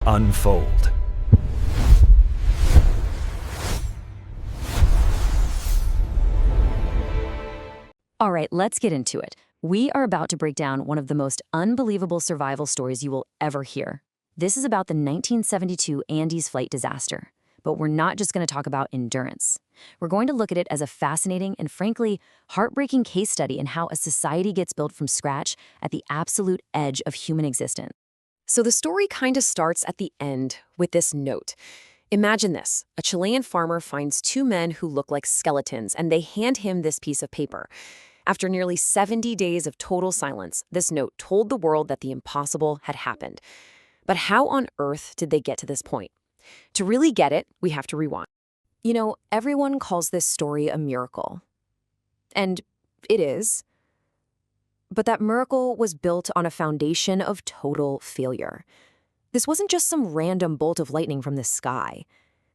unfold. All right, let's get into it. We are about to break down one of the most unbelievable survival stories you will ever hear. This is about the 1972 Andes flight disaster. But we're not just going to talk about endurance. We're going to look at it as a fascinating and frankly heartbreaking case study in how a society gets built from scratch at the absolute edge of human existence. So the story kind of starts at the end with this note. Imagine this. A Chilean farmer finds two men who look like skeletons, and they hand him this piece of paper. After nearly 70 days of total silence, this note told the world that the impossible had happened. But how on earth did they get to this point? To really get it, we have to rewind. You know, everyone calls this story a miracle. And it is. But that miracle was built on a foundation of total failure. This wasn't just some random bolt of lightning from the sky.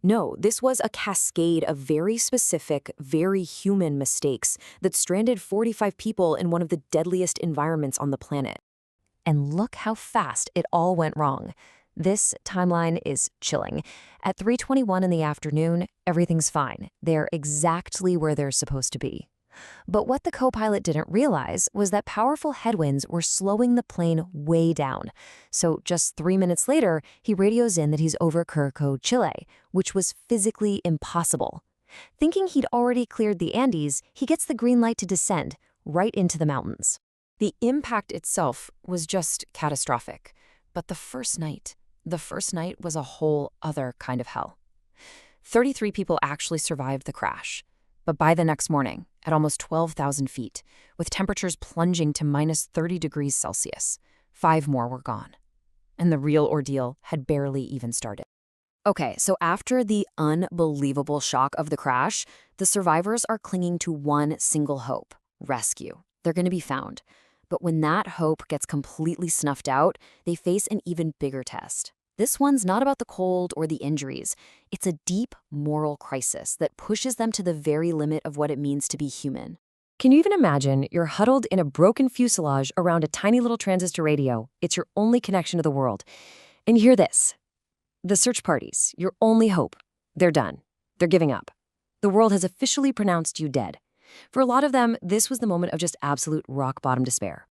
No, this was a cascade of very specific, very human mistakes that stranded 45 people in one of the deadliest environments on the planet. And look how fast it all went wrong. This timeline is chilling. At 3:21 in the afternoon, everything's fine. They're exactly where they're supposed to be. But what the co-pilot didn't realize was that powerful headwinds were slowing the plane way down. So just 3 minutes later, he radios in that he's over Curacao, Chile, which was physically impossible. Thinking he'd already cleared the Andes, he gets the green light to descend right into the mountains. The impact itself was just catastrophic. But the first night was a whole other kind of hell. 33 people actually survived the crash. But by the next morning, at almost 12,000 feet, with temperatures plunging to minus 30 degrees Celsius, 5 more were gone. And the real ordeal had barely even started. Okay, so after the unbelievable shock of the crash, the survivors are clinging to one single hope: rescue. They're going to be found. But when that hope gets completely snuffed out, they face an even bigger test. This one's not about the cold or the injuries. It's a deep moral crisis that pushes them to the very limit of what it means to be human. Can you even imagine you're huddled in a broken fuselage around a tiny little transistor radio? It's your only connection to the world. And you hear this. The search parties, your only hope. They're done. They're giving up. The world has officially pronounced you dead. For a lot of them, this was the moment of just absolute rock-bottom despair.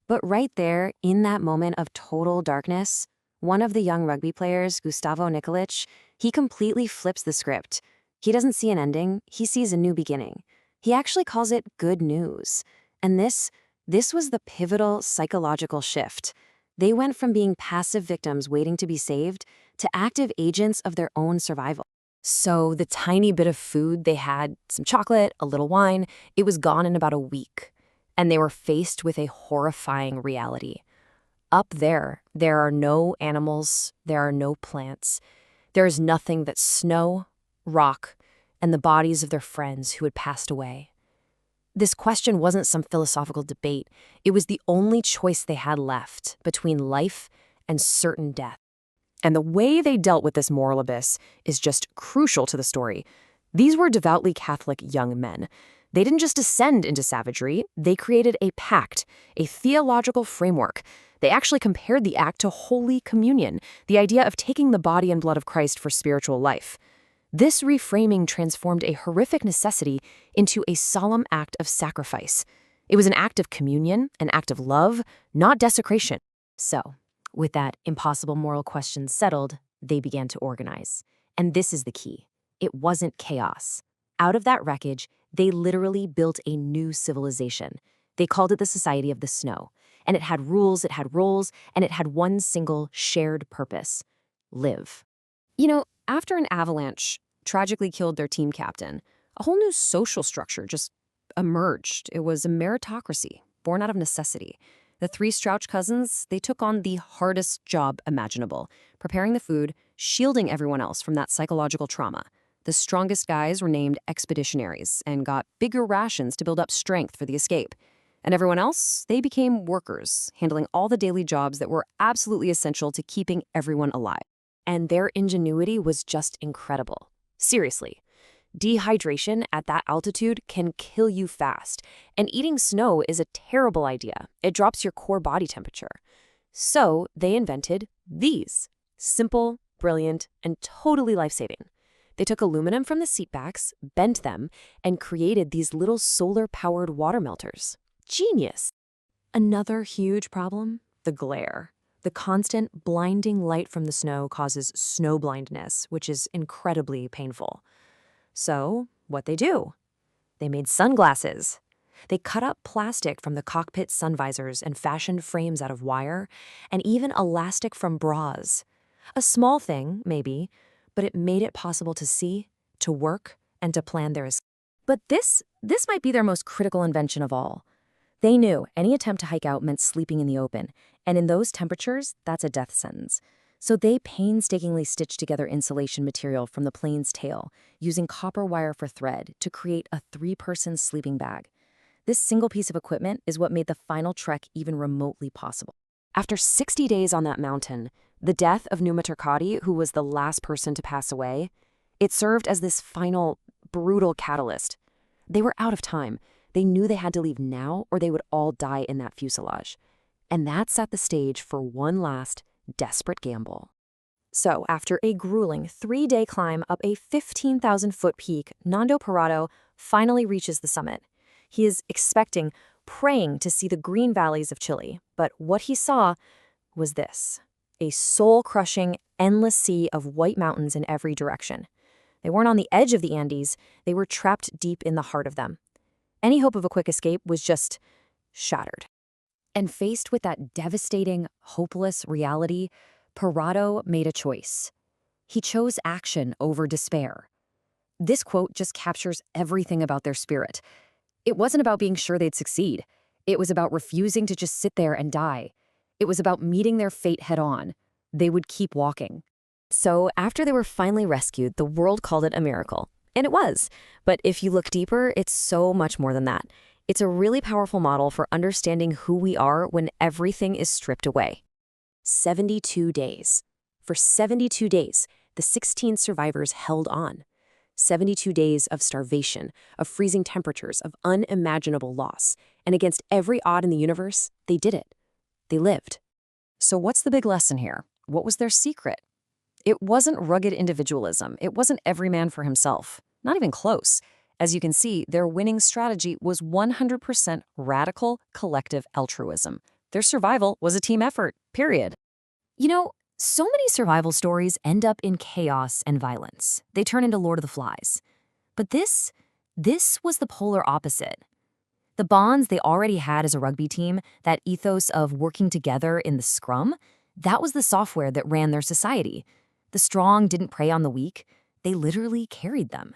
But right there, in that moment of total darkness, one of the young rugby players, Gustavo Nikolic, he completely flips the script. He doesn't see an ending, he sees a new beginning. He actually calls it good news. And this was the pivotal psychological shift. They went from being passive victims waiting to be saved to active agents of their own survival. So the tiny bit of food they had, some chocolate, a little wine, it was gone in about a week. And they were faced with a horrifying reality. Up there are no animals, there are no plants. There is nothing but snow, rock, and the bodies of their friends who had passed away. This question wasn't some philosophical debate. It was the only choice they had left between life and certain death. And the way they dealt with this moral abyss is just crucial to the story. These were devoutly Catholic young men. They didn't just descend into savagery, they created a pact, a theological framework. They actually compared the act to Holy Communion, the idea of taking the body and blood of Christ for spiritual life. This reframing transformed a horrific necessity into a solemn act of sacrifice. It was an act of communion, an act of love, not desecration. So, with that impossible moral question settled, they began to organize. And this is the key. It wasn't chaos. Out of that wreckage, they literally built a new civilization. They called it the Society of the Snow. And it had rules, it had roles, and it had one single shared purpose: live. You know, after an avalanche tragically killed their team captain, a whole new social structure just emerged. It was a meritocracy, born out of necessity. The 3 Strouch cousins, they took on the hardest job imaginable, preparing the food, shielding everyone else from that psychological trauma. The strongest guys were named expeditionaries and got bigger rations to build up strength for the escape. And everyone else, they became workers, handling all the daily jobs that were absolutely essential to keeping everyone alive. And their ingenuity was just incredible. Seriously, dehydration at that altitude can kill you fast, and eating snow is a terrible idea. It drops your core body temperature. So they invented these. Simple, brilliant, and totally life-saving. They took aluminum from the seatbacks, bent them, and created these little solar-powered water melters. Genius! Another huge problem? The glare. The constant, blinding light from the snow causes snow blindness, which is incredibly painful. So, what they do? They made sunglasses. They cut up plastic from the cockpit sun visors and fashioned frames out of wire, and even elastic from bras. A small thing, maybe, but it made it possible to see, to work, and to plan their escape. But this might be their most critical invention of all. They knew any attempt to hike out meant sleeping in the open, and in those temperatures, that's a death sentence. So they painstakingly stitched together insulation material from the plane's tail, using copper wire for thread to create a 3-person sleeping bag. This single piece of equipment is what made the final trek even remotely possible. After 60 days on that mountain, the death of Numa Turcati, who was the last person to pass away, it served as this final, brutal catalyst. They were out of time. They knew they had to leave now or they would all die in that fuselage. And that set the stage for one last, desperate gamble. So, after a grueling 3-day climb up a 15,000-foot peak, Nando Parrado finally reaches the summit. He is expecting, praying to see the green valleys of Chile, but what he saw was this: a soul-crushing, endless sea of white mountains in every direction. They weren't on the edge of the Andes, they were trapped deep in the heart of them. Any hope of a quick escape was just shattered. And faced with that devastating, hopeless reality, Parrado made a choice. He chose action over despair. This quote just captures everything about their spirit. It wasn't about being sure they'd succeed. It was about refusing to just sit there and die. It was about meeting their fate head-on. They would keep walking. So after they were finally rescued, the world called it a miracle. And it was. But if you look deeper, it's so much more than that. It's a really powerful model for understanding who we are when everything is stripped away. 72 days. For 72 days, the 16 survivors held on. 72 days of starvation, of freezing temperatures, of unimaginable loss. And against every odd in the universe, they did it. They lived. So what's the big lesson here? What was their secret? It wasn't rugged individualism. It wasn't every man for himself. Not even close. As you can see, their winning strategy was 100% radical collective altruism. Their survival was a team effort, period. You know, so many survival stories end up in chaos and violence. They turn into Lord of the Flies. But this was the polar opposite. The bonds they already had as a rugby team, that ethos of working together in the scrum, that was the software that ran their society. The strong didn't prey on the weak. They literally carried them.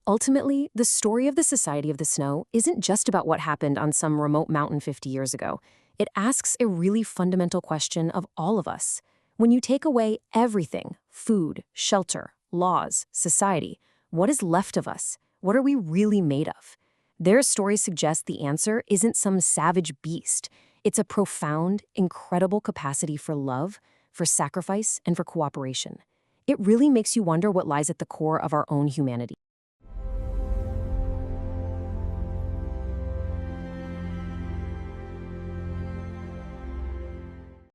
Ultimately, the story of the Society of the Snow isn't just about what happened on some remote mountain 50 years ago. It asks a really fundamental question of all of us. When you take away everything, food, shelter, laws, society, what is left of us? What are we really made of? Their story suggests the answer isn't some savage beast. It's a profound, incredible capacity for love, for sacrifice, and for cooperation. It really makes you wonder what lies at the core of our own humanity.